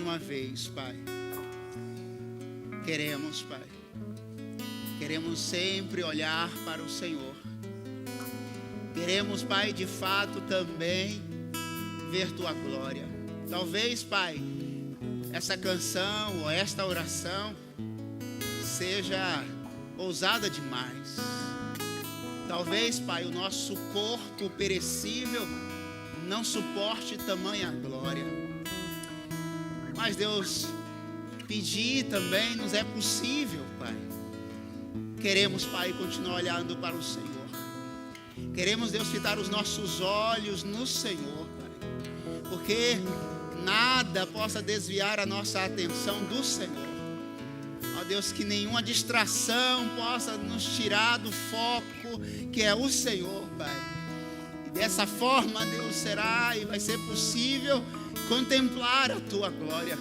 uma vez, Pai. Queremos, Pai. Queremos sempre olhar para o Senhor. Queremos, Pai, de fato também ver Tua glória. Talvez, Pai, essa canção ou esta oração seja ousada demais. Talvez, Pai, o nosso corpo perecível não suporte tamanha glória. Mas, Deus, pedir também nos é possível, Pai. Queremos, Pai, continuar olhando para o Senhor. Queremos, Deus, fitar os nossos olhos no Senhor, Pai. Porque nada possa desviar a nossa atenção do Senhor. Ó Deus, que nenhuma distração possa nos tirar do foco que é o Senhor, Pai. E dessa forma, Deus, será e vai ser possível contemplar a Tua glória.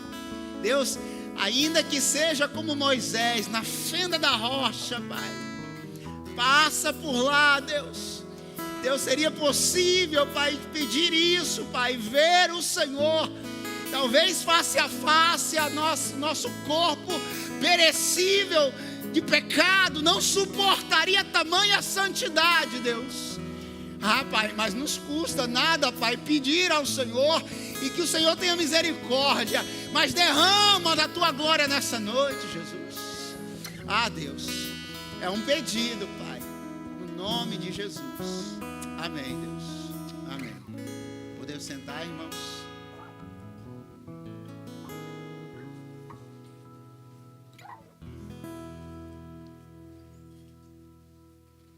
Deus, ainda que seja como Moisés, na fenda da rocha, Pai. Passa por lá, Deus. Deus, seria possível, Pai, pedir isso, Pai, ver o Senhor, talvez face a face, a nosso corpo perecível de pecado, não suportaria tamanha santidade, Deus. Ah, Pai, mas nos custa nada, Pai, pedir ao Senhor e que o Senhor tenha misericórdia, mas derrama da Tua glória nessa noite, Jesus. Ah, Deus, é um pedido, Pai, no nome de Jesus. Amém, Deus. Amém. Podemos sentar, irmãos?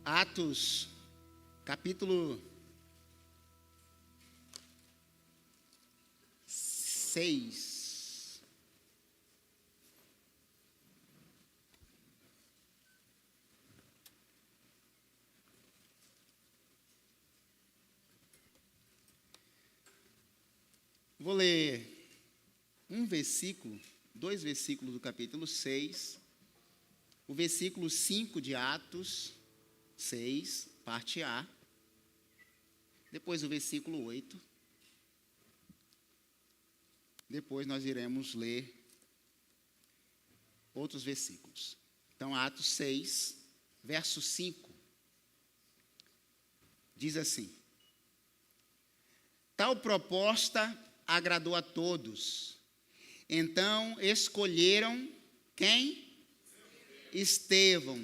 Atos, capítulo 6. Vou ler dois versículos do capítulo 6, o versículo 5 de Atos 6, parte A, depois o versículo 8, depois nós iremos ler outros versículos. Então, Atos 6, verso 5, diz assim: tal proposta agradou a todos. Então escolheram quem? Estevão,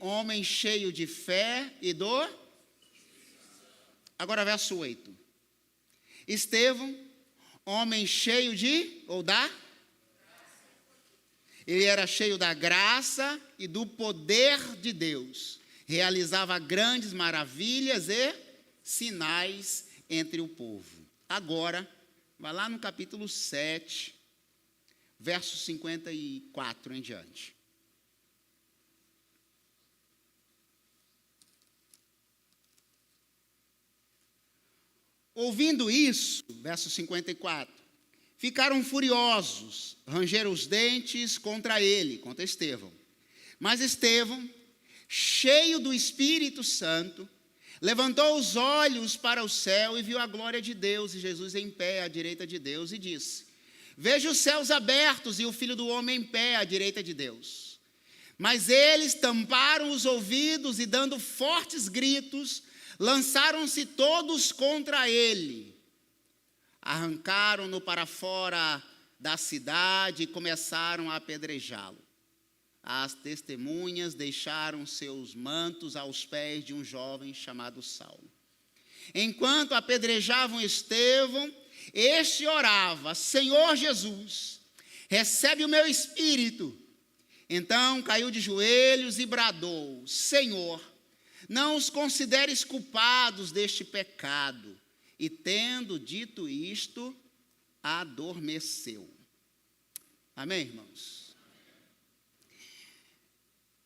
homem cheio de fé e do... Agora verso 8. Estevão, homem cheio de, ou da? Ele era cheio da graça e do poder de Deus. Realizava grandes maravilhas e sinais entre o povo. Agora, vai lá no capítulo 7, verso 54 em diante. Ouvindo isso, verso 54, ficaram furiosos, rangeram os dentes contra ele, contra Estevão. Mas Estevão, cheio do Espírito Santo, levantou os olhos para o céu e viu a glória de Deus e Jesus em pé à direita de Deus e disse: vejo os céus abertos e o Filho do Homem em pé à direita de Deus. Mas eles tamparam os ouvidos e, dando fortes gritos, lançaram-se todos contra ele. Arrancaram-no para fora da cidade e começaram a apedrejá-lo. As testemunhas deixaram seus mantos aos pés de um jovem chamado Saulo. Enquanto apedrejavam Estevão, este orava: Senhor Jesus, recebe o meu espírito. Então caiu de joelhos e bradou: Senhor, não os consideres culpados deste pecado. E tendo dito isto, adormeceu. Amém, irmãos?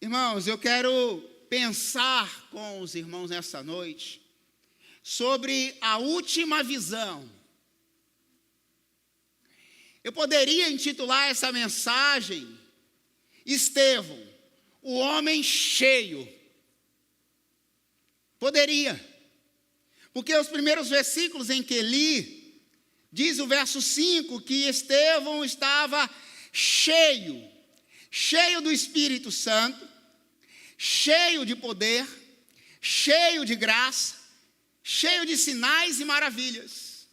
Irmãos, eu quero pensar com os irmãos nessa noite sobre a última visão. Eu poderia intitular essa mensagem: Estevão, o homem cheio. Poderia. Porque os primeiros versículos em que li Diz o verso 5 que Estevão estava cheio do Espírito Santo, cheio de poder, cheio de graça, cheio de sinais e maravilhas.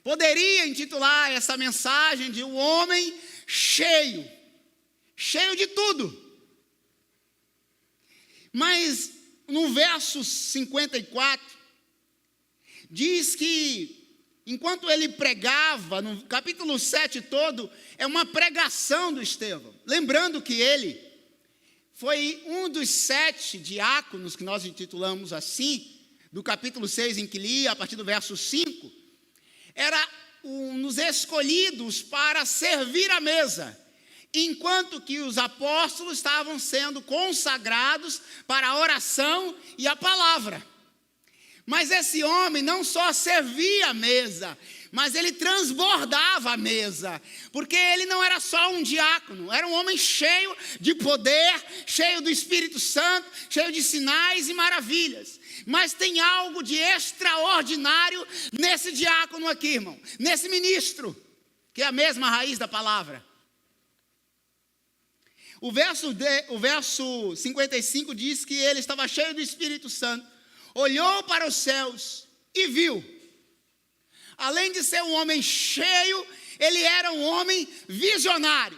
Poderia intitular essa mensagem de um homem cheio de tudo. Mas no verso 54, diz que enquanto ele pregava, no capítulo 7 todo, é uma pregação do Estevão. Lembrando que ele foi um dos 7 diáconos, que nós intitulamos assim, do capítulo 6 em que lia, a partir do verso 5, era um dos escolhidos para servir a mesa, enquanto que os apóstolos estavam sendo consagrados para a oração e a palavra. Mas esse homem não só servia a mesa, mas ele transbordava a mesa, porque ele não era só um diácono, era um homem cheio de poder, cheio do Espírito Santo, cheio de sinais e maravilhas. Mas tem algo de extraordinário nesse diácono aqui, irmão, nesse ministro, que é a mesma raiz da palavra. O verso 55 diz que ele estava cheio do Espírito Santo, olhou para os céus e viu. Além de ser um homem cheio, ele era um homem visionário.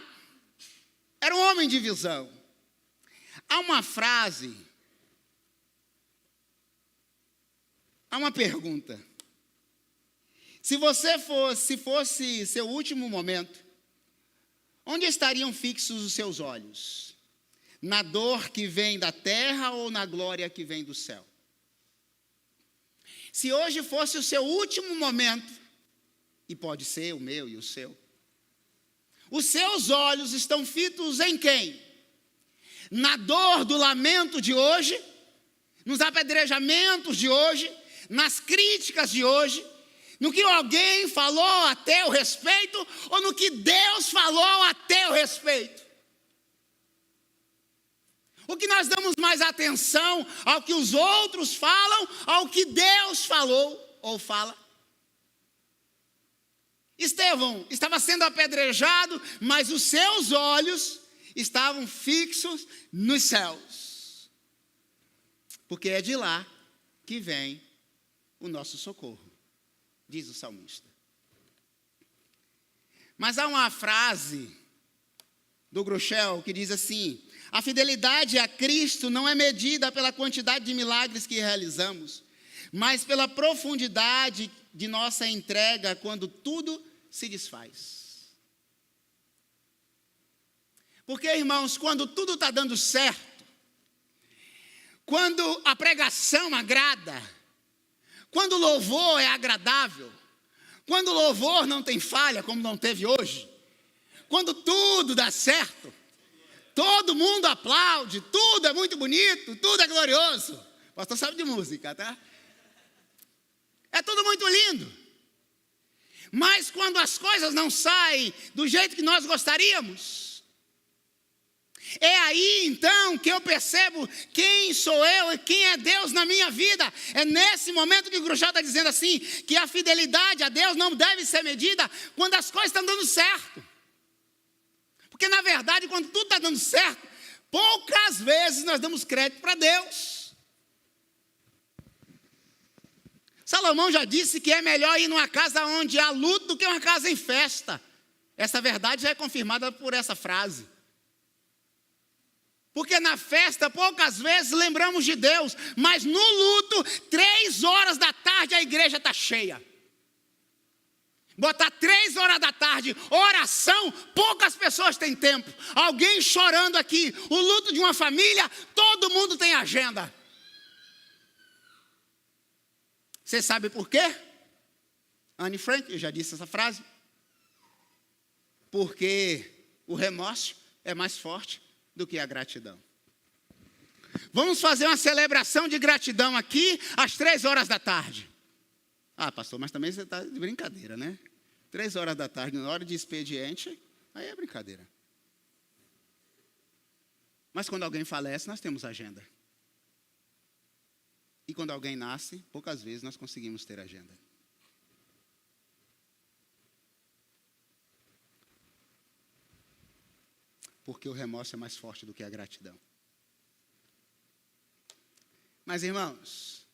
Era um homem de visão. Há uma frase, há uma pergunta. Se fosse seu último momento, onde estariam fixos os seus olhos? Na dor que vem da terra ou na glória que vem do céu? Se hoje fosse o seu último momento, e pode ser o meu e o seu, os seus olhos estão fitos em quem? Na dor do lamento de hoje, nos apedrejamentos de hoje, nas críticas de hoje, no que alguém falou a teu respeito, ou no que Deus falou a teu respeito? O que nós damos mais atenção ao que os outros falam, ao que Deus falou ou fala? Estevão estava sendo apedrejado, mas os seus olhos estavam fixos nos céus, porque é de lá que vem o nosso socorro, diz o salmista. Mas há uma frase do Grushel que diz assim: a fidelidade a Cristo não é medida pela quantidade de milagres que realizamos, mas pela profundidade de nossa entrega quando tudo se desfaz. Porque, irmãos, quando tudo está dando certo, quando a pregação agrada, quando o louvor é agradável, quando o louvor não tem falha, como não teve hoje, quando tudo dá certo, todo mundo aplaude, tudo é muito bonito, tudo é glorioso. O pastor sabe de música, tá? É tudo muito lindo. Mas quando as coisas não saem do jeito que nós gostaríamos, é aí então que eu percebo quem sou eu e quem é Deus na minha vida. É nesse momento que o Grushel está dizendo assim, que a fidelidade a Deus não deve ser medida quando as coisas estão dando certo. Porque, na verdade, quando tudo está dando certo, poucas vezes nós damos crédito para Deus. Salomão já disse que é melhor ir numa casa onde há luto do que uma casa em festa. Essa verdade já é confirmada por essa frase. Porque na festa, poucas vezes lembramos de Deus, mas no luto, 3 horas da tarde a igreja está cheia. Botar 3 horas da tarde, oração, poucas pessoas têm tempo. Alguém chorando aqui, o luto de uma família, todo mundo tem agenda. Você sabe por quê? Anne Frank, eu já disse essa frase. Porque o remorso é mais forte do que a gratidão. Vamos fazer uma celebração de gratidão aqui às 3 horas da tarde. Ah, pastor, mas também você está de brincadeira, né? 3 horas da tarde, na hora de expediente, aí é brincadeira. Mas quando alguém falece, nós temos agenda. E quando alguém nasce, poucas vezes nós conseguimos ter agenda. porque o remorso é mais forte do que a gratidão. Mas, irmãos,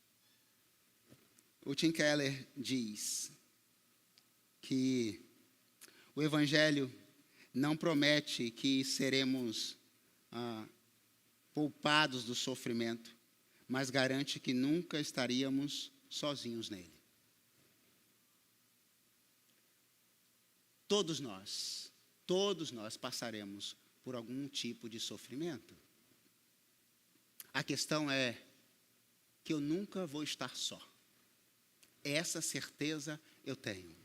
o Tim Keller diz que o Evangelho não promete que seremos poupados do sofrimento, mas garante que nunca estaríamos sozinhos nele. Todos nós passaremos por algum tipo de sofrimento. A questão é que eu nunca vou estar só. Essa certeza eu tenho.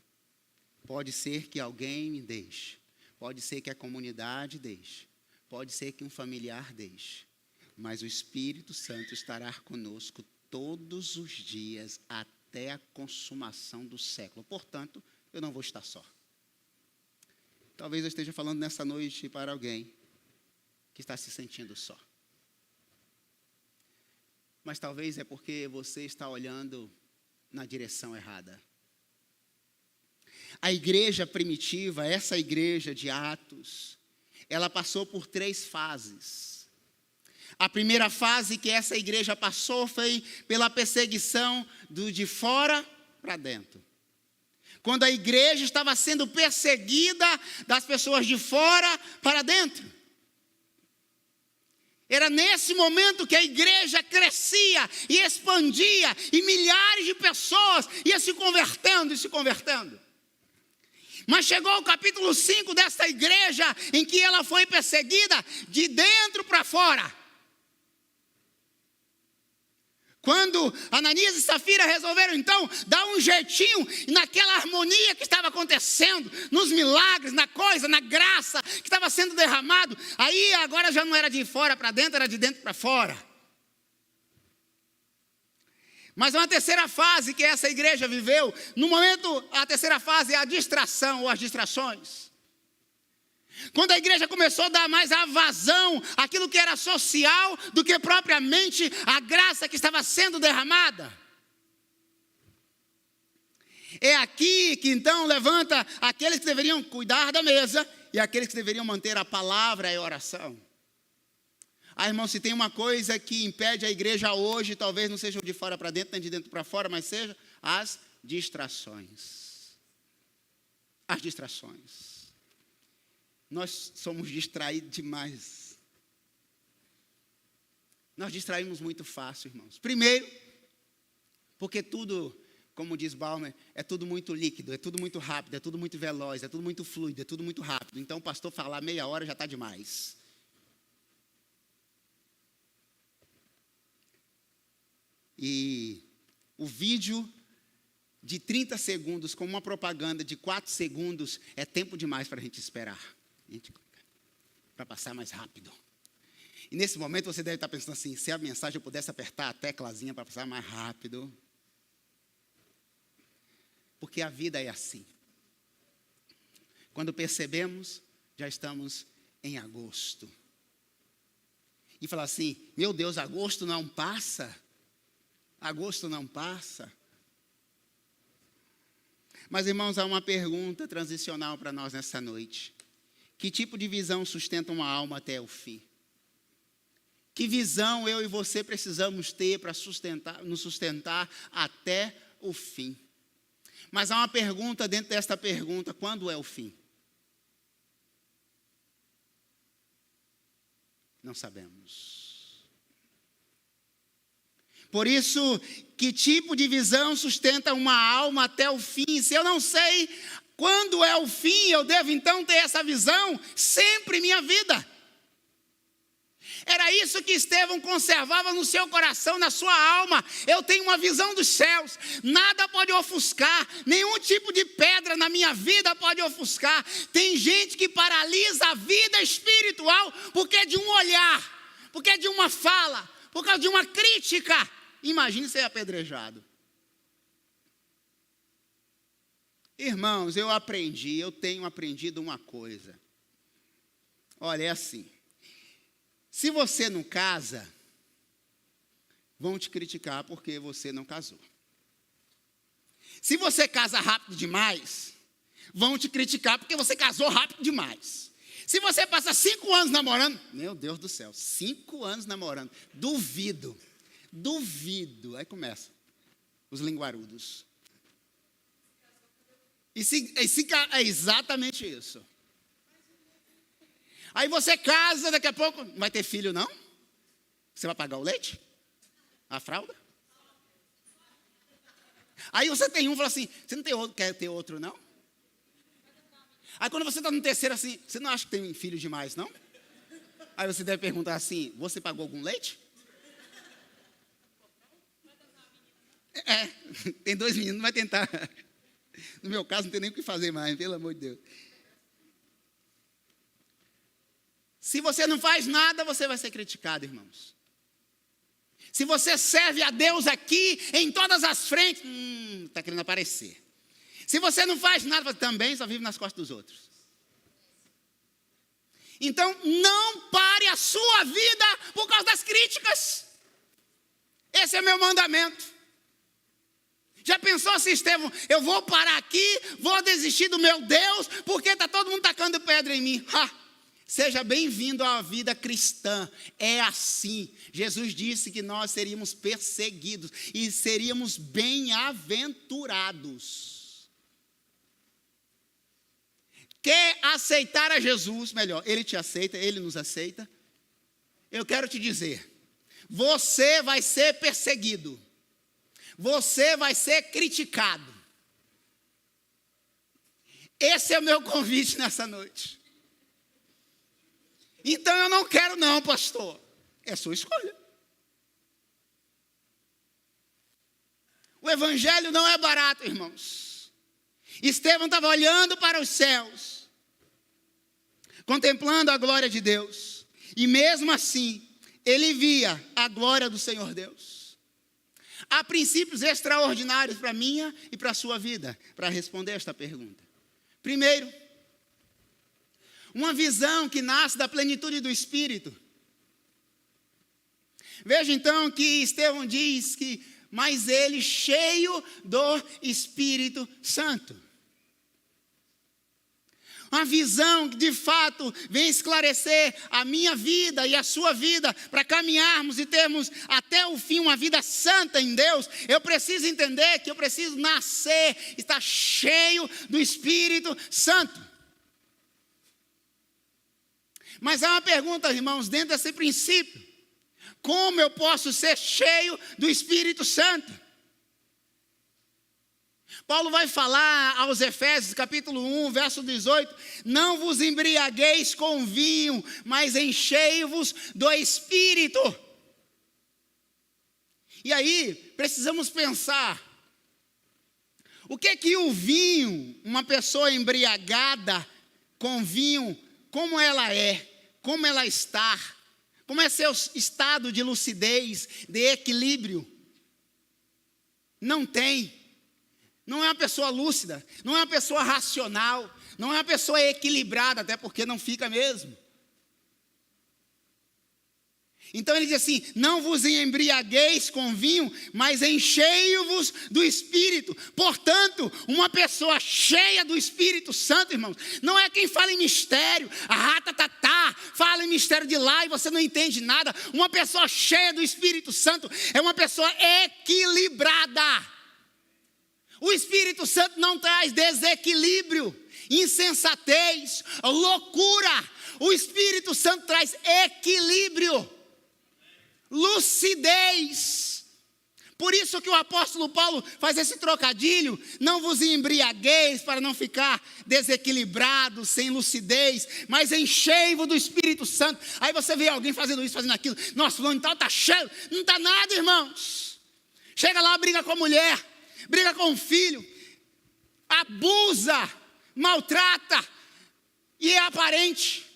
Pode ser que alguém me deixe, pode ser que a comunidade deixe, pode ser que um familiar deixe, mas o Espírito Santo estará conosco todos os dias até a consumação do século. Portanto, eu não vou estar só. Talvez eu esteja falando nessa noite para alguém que está se sentindo só. Mas talvez é porque você está olhando na direção errada. A igreja primitiva, essa igreja de Atos, ela passou por 3 fases. A primeira fase que essa igreja passou foi pela perseguição de fora para dentro. Quando a igreja estava sendo perseguida das pessoas de fora para dentro. Era nesse momento que a igreja crescia e expandia, e milhares de pessoas iam se convertendo e se convertendo. Mas chegou o capítulo 5 desta igreja, em que ela foi perseguida de dentro para fora. Quando Ananias e Safira resolveram então dar um jeitinho naquela harmonia que estava acontecendo, nos milagres, na coisa, na graça que estava sendo derramado, aí agora já não era de fora para dentro, era de dentro para fora. Mas uma terceira fase que essa igreja viveu, no momento, a terceira fase é a distração ou as distrações. Quando a igreja começou a dar mais a vazão àquilo que era social do que propriamente a graça que estava sendo derramada. É aqui que então levanta aqueles que deveriam cuidar da mesa e aqueles que deveriam manter a palavra e a oração. Irmão, se tem uma coisa que impede a igreja hoje, talvez não seja de fora para dentro, nem de dentro para fora, mas seja as distrações. As distrações. Nós somos distraídos demais. Nós distraímos muito fácil, irmãos. Primeiro, porque tudo, como diz Balmer, é tudo muito líquido, é tudo muito rápido, é tudo muito veloz, é tudo muito fluido, é tudo muito rápido. Então o pastor falar meia hora já está demais. E o vídeo de 30 segundos com uma propaganda de 4 segundos é tempo demais para a gente esperar. Para passar mais rápido. E nesse momento você deve estar pensando assim, se a mensagem eu pudesse apertar a teclazinha para passar mais rápido. Porque a vida é assim. Quando percebemos, já estamos em agosto. E falar assim, meu Deus, agosto não passa. Agosto não passa. Mas, irmãos, há uma pergunta transicional para nós nessa noite. Que tipo de visão sustenta uma alma até o fim? Que visão eu e você precisamos ter para nos sustentar até o fim? Mas há uma pergunta dentro desta pergunta, quando é o fim? Não sabemos. Por isso, que tipo de visão sustenta uma alma até o fim? Se eu não sei quando é o fim, eu devo então ter essa visão sempre em minha vida. Era isso que Estevão conservava no seu coração, na sua alma. Eu tenho uma visão dos céus, nada pode ofuscar, nenhum tipo de pedra na minha vida pode ofuscar. Tem gente que paralisa a vida espiritual porque é de um olhar, porque é de uma fala, por causa de uma crítica. Imagine ser apedrejado. Irmãos, eu tenho aprendido uma coisa. Olha, é assim. Se você não casa, vão te criticar porque você não casou. Se você casa rápido demais, vão te criticar porque você casou rápido demais. Se você passa 5 anos namorando, meu Deus do céu, 5 anos namorando, duvido. Aí começa os linguarudos. É exatamente isso. Aí você casa, daqui a pouco, não vai ter filho não? Você vai pagar o leite? A fralda? Aí você tem um e fala assim, você não tem outro, quer ter outro não? Aí quando você está no terceiro assim, você não acha que tem filho demais não? Aí você deve perguntar assim, você pagou algum leite? Tem 2 meninos, não vai tentar. No meu caso não tem nem o que fazer mais, pelo amor de Deus. Se você não faz nada, você vai ser criticado, irmãos. Se você serve a Deus aqui, em todas as frentes, está querendo aparecer. Se você não faz nada, você também só vive nas costas dos outros. Então, não pare a sua vida por causa das críticas. Esse é meu mandamento. Já pensou se Estevão, eu vou parar aqui, vou desistir do meu Deus, porque está todo mundo tacando pedra em mim. Seja bem-vindo à vida cristã, é assim. Jesus disse que nós seríamos perseguidos e seríamos bem-aventurados. Quer aceitar a Jesus, melhor, Ele te aceita, Ele nos aceita. Eu quero te dizer, você vai ser perseguido. Você vai ser criticado. Esse é o meu convite nessa noite. Então eu não quero não, pastor. É sua escolha. O evangelho não é barato, irmãos. Estevão estava olhando para os céus, contemplando a glória de Deus. E mesmo assim, ele via a glória do Senhor Deus. Há princípios extraordinários para a minha e para a sua vida, para responder esta pergunta. Primeiro, uma visão que nasce da plenitude do Espírito. Veja então que Estevão diz que, mas ele cheio do Espírito Santo. Uma visão que de fato vem esclarecer a minha vida e a sua vida, para caminharmos e termos até o fim uma vida santa em Deus. Eu preciso entender que eu preciso nascer, estar cheio do Espírito Santo. Mas há uma pergunta, irmãos, dentro desse princípio: como eu posso ser cheio do Espírito Santo? Paulo vai falar aos Efésios, capítulo 1, verso 18, não vos embriagueis com vinho, mas enchei-vos do Espírito. E aí, precisamos pensar, o que o vinho, uma pessoa embriagada com vinho, como ela é, como ela está, como é seu estado de lucidez, de equilíbrio? Não tem. Não é uma pessoa lúcida, não é uma pessoa racional, não é uma pessoa equilibrada, até porque não fica mesmo. Então ele diz assim, não vos embriagueis com vinho, mas enchei-vos do Espírito. Portanto, uma pessoa cheia do Espírito Santo, irmãos, não é quem fala em mistério, fala em mistério de lá e você não entende nada. Uma pessoa cheia do Espírito Santo é uma pessoa equilibrada. O Espírito Santo não traz desequilíbrio, insensatez, loucura. O Espírito Santo traz equilíbrio, lucidez. Por isso que o apóstolo Paulo faz esse trocadilho, não vos embriagueis para não ficar desequilibrado, sem lucidez, mas enchei-vos do Espírito Santo. Aí você vê alguém fazendo isso, fazendo aquilo, nossa, fulano tal está cheio, não está nada, irmãos. Chega lá, briga com a mulher, briga com o filho, abusa, maltrata, e é aparente.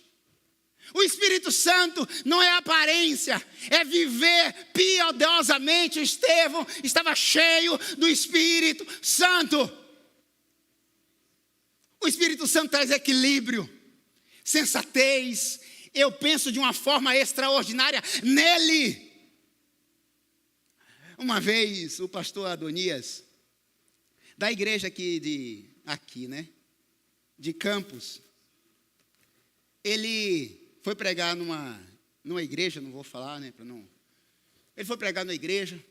O Espírito Santo não é aparência, é viver piedosamente. O Estevão estava cheio do Espírito Santo. O Espírito Santo traz equilíbrio, sensatez. Eu penso de uma forma extraordinária nele. Uma vez o pastor Adonias, da igreja aqui de Campos, ele foi pregar numa igreja, não vou falar, né, para não... Ele foi pregar na igreja,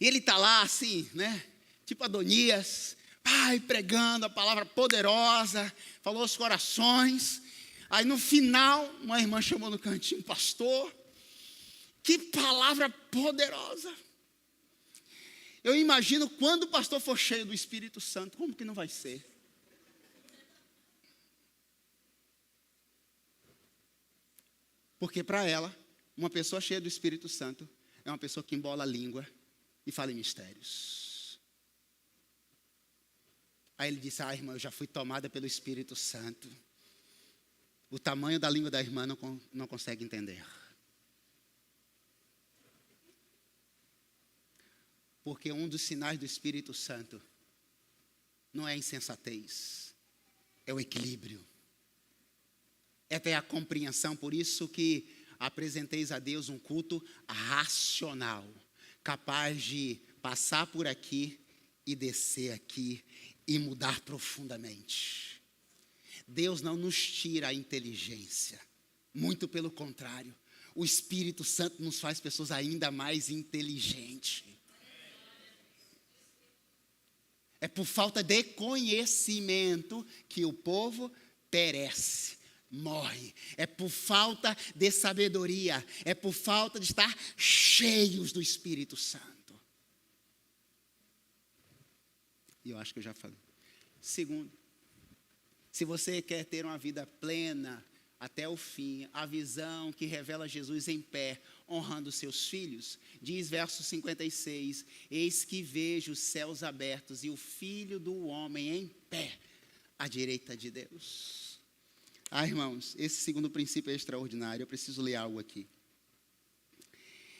e ele está lá assim, né, tipo Adonias, pregando a palavra poderosa, falou aos corações. Aí no final, uma irmã chamou no cantinho, pastor, que palavra poderosa. Eu imagino quando o pastor for cheio do Espírito Santo, como que não vai ser? Porque para ela, uma pessoa cheia do Espírito Santo é uma pessoa que embola a língua e fala em mistérios. Aí ele disse, irmã, eu já fui tomada pelo Espírito Santo. O tamanho da língua da irmã não consegue entender. Porque um dos sinais do Espírito Santo não é a insensatez, é o equilíbrio. É ter a compreensão, por isso que apresenteis a Deus um culto racional, capaz de passar por aqui e descer aqui e mudar profundamente. Deus não nos tira a inteligência, muito pelo contrário, o Espírito Santo nos faz pessoas ainda mais inteligentes. É por falta de conhecimento que o povo perece, morre. É por falta de sabedoria, é por falta de estar cheios do Espírito Santo. E eu acho que eu já falei. Segundo, se você quer ter uma vida plena até o fim, a visão que revela Jesus em pé, honrando seus filhos, diz verso 56, eis que vejo os céus abertos e o Filho do Homem em pé, à direita de Deus. Irmãos, esse segundo princípio é extraordinário, eu preciso ler algo aqui.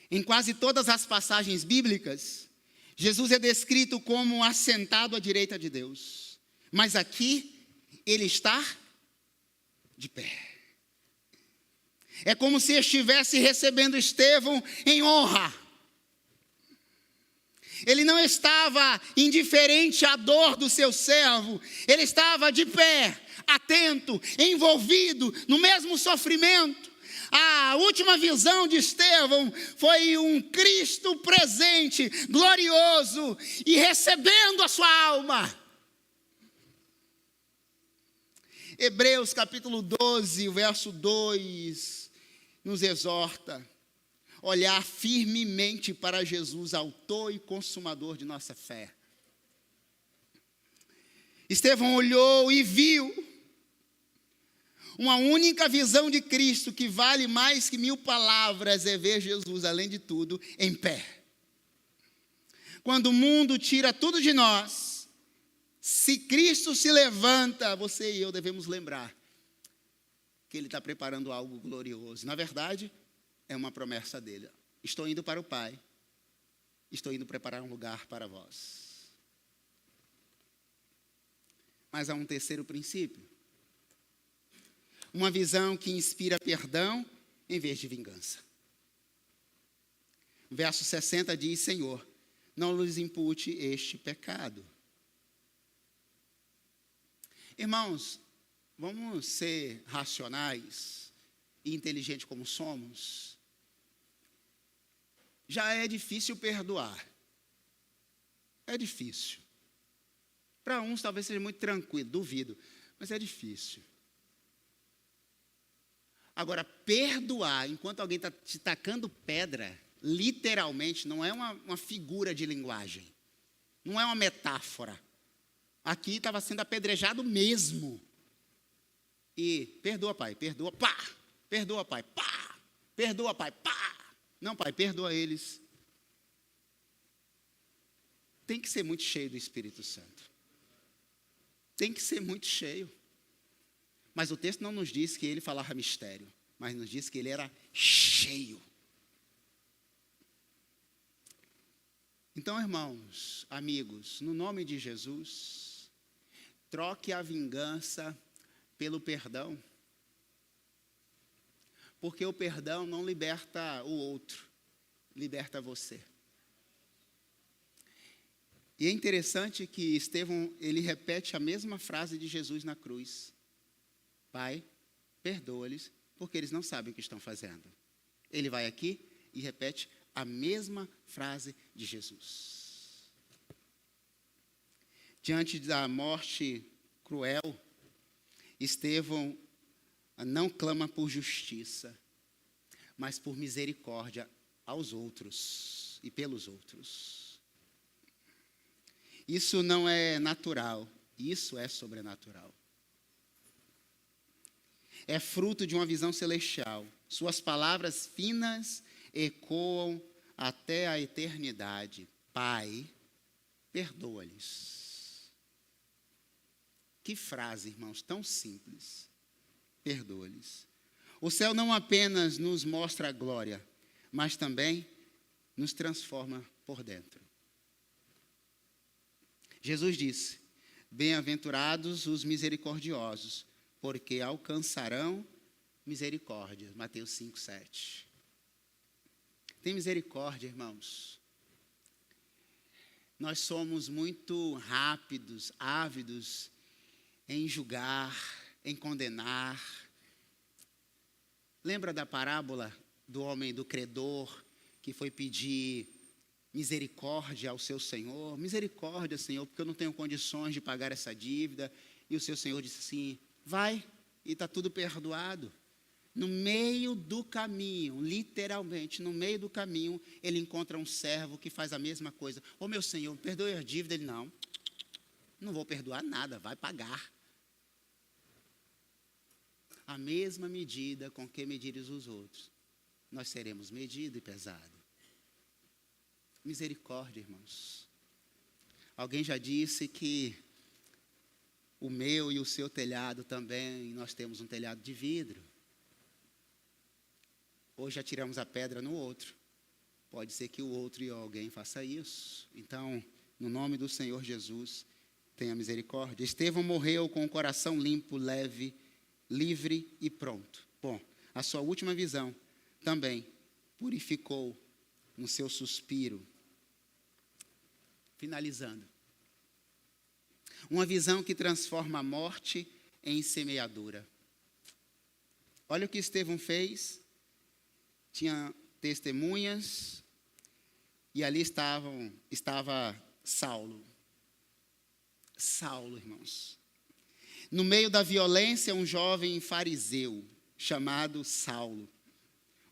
Em quase todas as passagens bíblicas, Jesus é descrito como assentado à direita de Deus, mas aqui ele está de pé. É como se estivesse recebendo Estevão em honra. Ele não estava indiferente à dor do seu servo. Ele estava de pé, atento, envolvido no mesmo sofrimento. A última visão de Estevão foi um Cristo presente, glorioso e recebendo a sua alma. Hebreus capítulo 12, verso 2, nos exorta a olhar firmemente para Jesus, autor e consumador de nossa fé. Estevão olhou e viu uma única visão de Cristo que vale mais que 1000 palavras, é ver Jesus, além de tudo, em pé. Quando o mundo tira tudo de nós, se Cristo se levanta, você e eu devemos lembrar que Ele está preparando algo glorioso. Na verdade, é uma promessa dele. Estou indo para o Pai. Estou indo preparar um lugar para vós. Mas há um terceiro princípio. Uma visão que inspira perdão em vez de vingança. Verso 60 diz, Senhor, não lhes impute este pecado. Irmãos, vamos ser racionais e inteligentes como somos. Já é difícil perdoar. É difícil. Para uns talvez seja muito tranquilo, duvido, mas é difícil. Agora, perdoar enquanto alguém está te tacando pedra, literalmente, não é uma figura de linguagem. Não é uma metáfora. Aqui estava sendo apedrejado mesmo. E perdoa, pai, perdoa, pá. Perdoa, pai, pá. Perdoa, pai, pá. Não, pai, perdoa eles. Tem que ser muito cheio do Espírito Santo. Tem que ser muito cheio. Mas o texto não nos diz que ele falava mistério, mas nos diz que ele era cheio. Então, irmãos, amigos, no nome de Jesus, troque a vingança pelo perdão. Porque o perdão não liberta o outro, liberta você. E é interessante que Estevão, ele repete a mesma frase de Jesus na cruz. Pai, perdoa-lhes, porque eles não sabem o que estão fazendo. Ele vai aqui e repete a mesma frase de Jesus. Diante da morte cruel, Estevão não clama por justiça, mas por misericórdia aos outros e pelos outros. Isso não é natural, isso é sobrenatural. É fruto de uma visão celestial. Suas palavras finas ecoam até a eternidade. Pai, perdoa-lhes. Que frase, irmãos, tão simples. Perdoa-lhes. O céu não apenas nos mostra a glória, mas também nos transforma por dentro. Jesus disse: bem-aventurados os misericordiosos, porque alcançarão misericórdia. Mateus 5:7. Tem misericórdia, irmãos. Nós somos muito rápidos, ávidos em julgar, em condenar. Lembra da parábola do homem, do credor, que foi pedir misericórdia ao seu senhor? Misericórdia, Senhor, porque eu não tenho condições de pagar essa dívida. E o seu senhor disse assim: vai, e está tudo perdoado. No meio do caminho, literalmente, no meio do caminho, ele encontra um servo que faz a mesma coisa. Ô meu senhor, perdoe a dívida. Ele: não vou perdoar nada, vai pagar. A mesma medida com que medires os outros, nós seremos medido e pesado. Misericórdia, irmãos. Alguém já disse que o meu e o seu telhado também, nós temos um telhado de vidro. Hoje atiramos a pedra no outro. Pode ser que o outro e alguém faça isso. Então, no nome do Senhor Jesus, tenha misericórdia. Estevão morreu com o coração limpo, leve, livre e pronto. Bom, a sua última visão também purificou no seu suspiro. Finalizando. Uma visão que transforma a morte em semeadura. Olha o que Estevão fez. Tinha testemunhas e ali estava Saulo. Saulo, irmãos. No meio da violência, um jovem fariseu chamado Saulo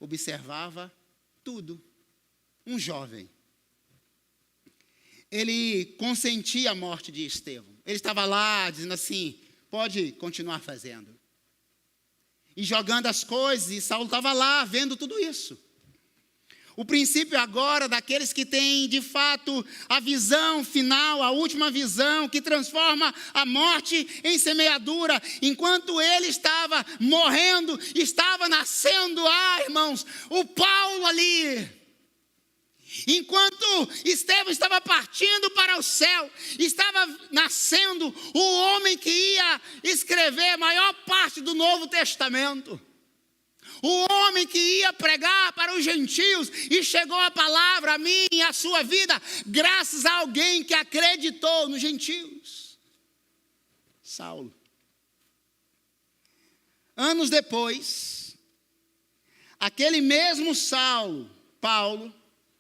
observava tudo. Um jovem. Ele consentia a morte de Estevão. Ele estava lá dizendo assim: pode continuar fazendo. E jogando as coisas, e Saulo estava lá vendo tudo isso. O princípio agora daqueles que têm de fato a visão final, a última visão que transforma a morte em semeadura. Enquanto ele estava morrendo, estava nascendo, irmãos, o Paulo ali. Enquanto Estevão estava partindo para o céu, estava nascendo o homem que ia escrever a maior parte do Novo Testamento. O homem que ia pregar para os gentios, e chegou a palavra a mim e a sua vida, graças a alguém que acreditou nos gentios. Saulo. Anos depois, aquele mesmo Saulo, Paulo,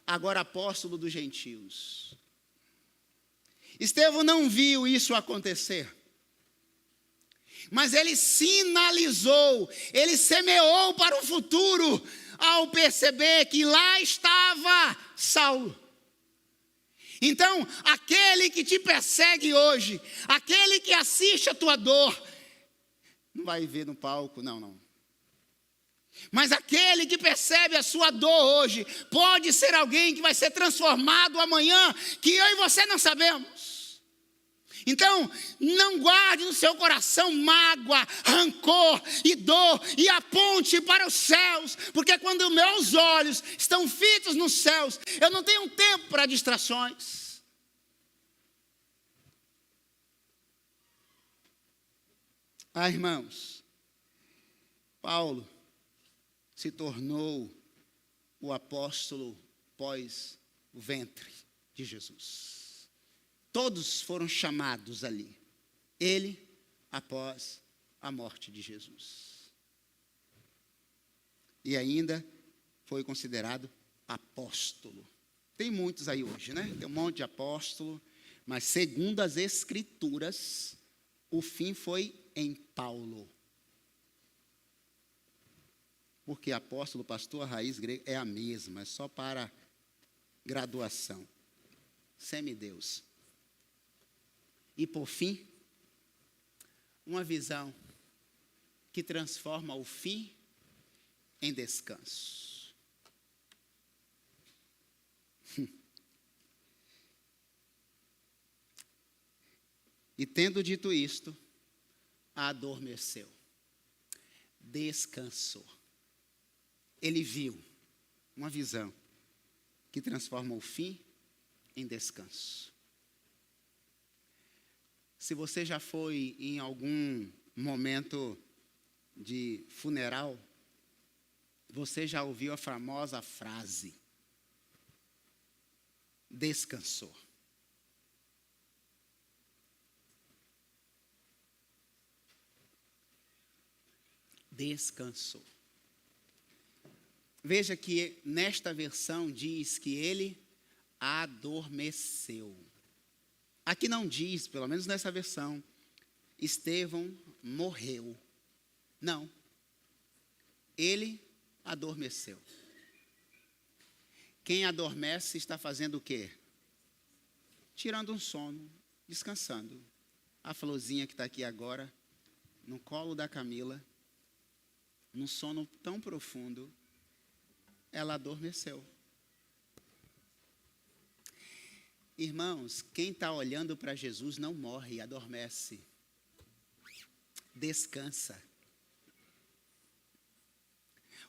agora apóstolo dos gentios. Estevão não viu isso acontecer, mas ele sinalizou, ele semeou para o futuro, ao perceber que lá estava Saulo. Então, aquele que te persegue hoje, aquele que assiste a tua dor, não vai ver no palco, não. Mas aquele que percebe a sua dor hoje, pode ser alguém que vai ser transformado amanhã, que eu e você não sabemos. Então, não guarde no seu coração mágoa, rancor e dor, e aponte para os céus, porque quando meus olhos estão fitos nos céus, eu não tenho tempo para distrações. Irmãos, Paulo se tornou o apóstolo pós o ventre de Jesus. Todos foram chamados ali. Ele, após a morte de Jesus. e ainda foi considerado apóstolo. Tem muitos aí hoje, né? Tem um monte de apóstolo, mas segundo as Escrituras, o fim foi em Paulo. Porque apóstolo, pastor, a raiz grega é a mesma, é só para graduação. Semideus. E por fim, uma visão que transforma o fim em descanso. E tendo dito isto, adormeceu, descansou. Ele viu uma visão que transforma o fim em descanso. Se você já foi em algum momento de funeral, você já ouviu a famosa frase: descansou. Descansou. Veja que nesta versão diz que ele adormeceu. Aqui não diz, pelo menos nessa versão, Estevão morreu. Não. Ele adormeceu. Quem adormece está fazendo o quê? Tirando um sono, descansando. A Florzinha que está aqui agora, no colo da Camila, num sono tão profundo, ela adormeceu. Irmãos, quem está olhando para Jesus não morre, adormece. Descansa.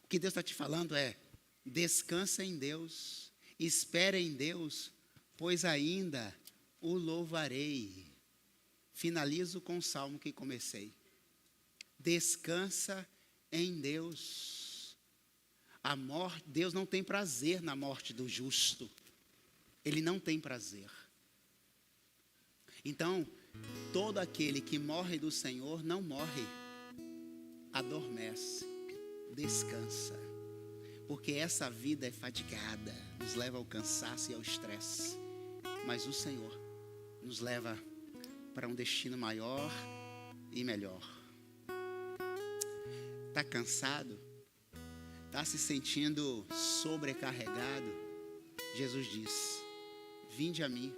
O que Deus está te falando é: descansa em Deus, espera em Deus, pois ainda o louvarei. Finalizo com o salmo que comecei. Descansa em Deus. A morte, Deus não tem prazer na morte do justo. Ele não tem prazer. Então, todo aquele que morre do Senhor não morre, adormece, descansa. Porque essa vida é fatigada, nos leva ao cansaço e ao estresse. Mas o Senhor nos leva para um destino maior e melhor. Está cansado? Está se sentindo sobrecarregado? Jesus diz: vinde a mim,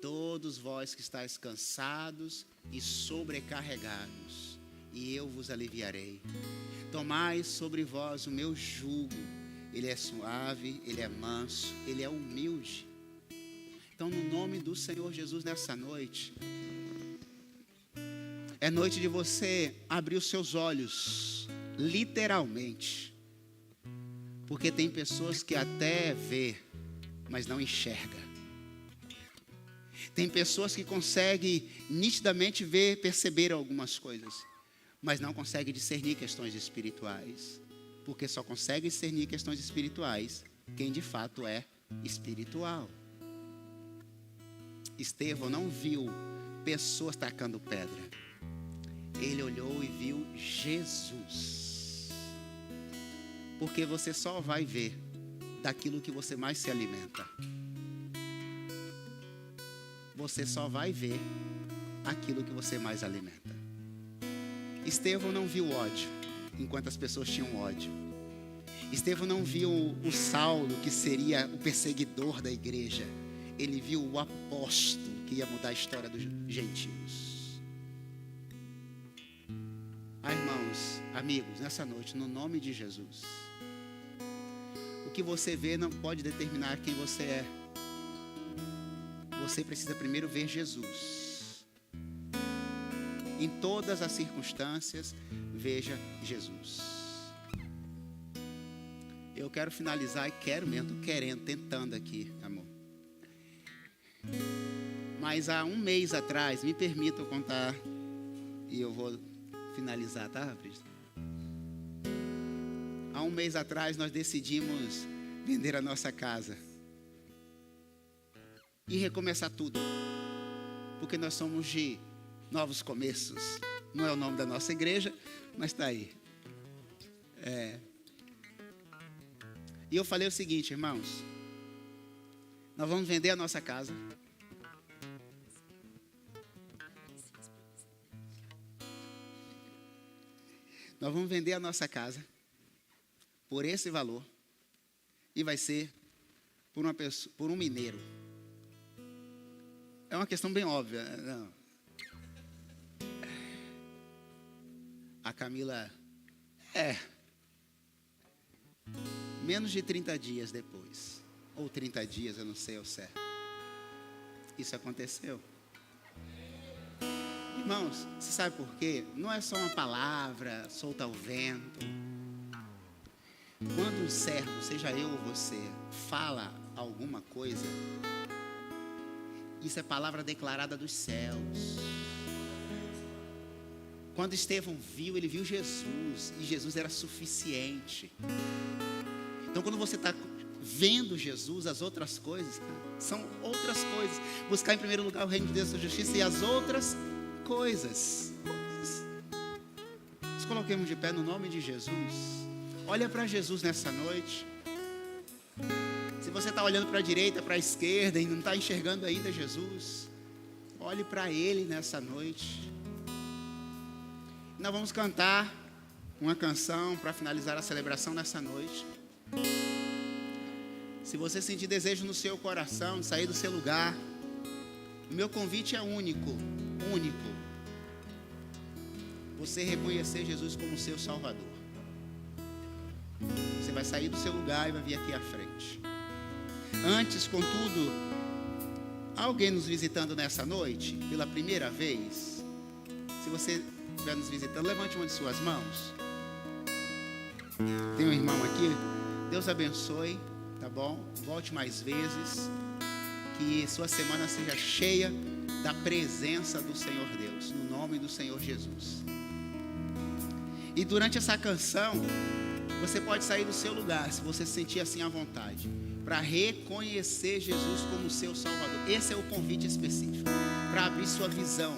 todos vós que estáis cansados e sobrecarregados, e eu vos aliviarei. Tomai sobre vós o meu jugo, ele é suave, ele é manso, ele é humilde. Então, no nome do Senhor Jesus, nessa noite, é noite de você abrir os seus olhos, literalmente, porque tem pessoas que até vê, mas não enxerga. Tem pessoas que conseguem nitidamente ver, perceber algumas coisas, mas não conseguem discernir questões espirituais, porque só consegue discernir questões espirituais quem de fato é espiritual. Estevão não viu pessoas tacando pedra, ele olhou e viu Jesus. Porque você só vai ver daquilo que você mais se alimenta. Você só vai ver aquilo que você mais alimenta. Estevão não viu ódio, enquanto as pessoas tinham ódio. Estevão não viu o Saulo, que seria o perseguidor da igreja. Ele viu o apóstolo que ia mudar a história dos gentios. Irmãos, amigos, nessa noite, no nome de Jesus, o que você vê não pode determinar quem você é. Você precisa primeiro ver Jesus. Em todas as circunstâncias, veja Jesus. Eu quero finalizar e quero mesmo, querendo, tentando aqui, amor. Mas há um mês atrás, me permitam contar, e eu vou finalizar, tá, Cristo? Há um mês atrás nós decidimos vender a nossa casa e recomeçar tudo, porque nós somos de novos começos. Não é o nome da nossa igreja, mas está aí. E eu falei o seguinte, irmãos, nós vamos vender a nossa casa. Nós vamos vender a nossa casa por esse valor. E vai ser por uma pessoa, por um mineiro. É uma questão bem óbvia. Não. A Camila menos de 30 dias depois, ou 30 dias, eu não sei ao certo, isso aconteceu. Irmãos, você sabe por quê? Não é só uma palavra solta ao vento. Quando um servo, seja eu ou você, fala alguma coisa, isso é palavra declarada dos céus. Quando Estevão viu, ele viu Jesus, e Jesus era suficiente. Então, quando você está vendo Jesus, as outras coisas são outras coisas. Buscar em primeiro lugar o reino de Deus e a justiça, e as outras coisas. Nos coloquemos de pé no nome de Jesus. Olha para Jesus nessa noite. Se você está olhando para a direita, para a esquerda e não está enxergando ainda Jesus, olhe para Ele nessa noite. Nós vamos cantar uma canção para finalizar a celebração nessa noite. Se você sentir desejo no seu coração de sair do seu lugar, o meu convite é único. Você reconhecer Jesus como seu Salvador. Você vai sair do seu lugar e vai vir aqui à frente. Antes, contudo, alguém nos visitando nessa noite, pela primeira vez, se você estiver nos visitando, levante uma de suas mãos. Tem um irmão aqui, Deus abençoe, tá bom? Volte mais vezes, que sua semana seja cheia da presença do Senhor Deus, no nome do Senhor Jesus. E durante essa canção, você pode sair do seu lugar, se você se sentir assim à vontade, para reconhecer Jesus como seu Salvador. Esse é o convite específico, para abrir sua visão.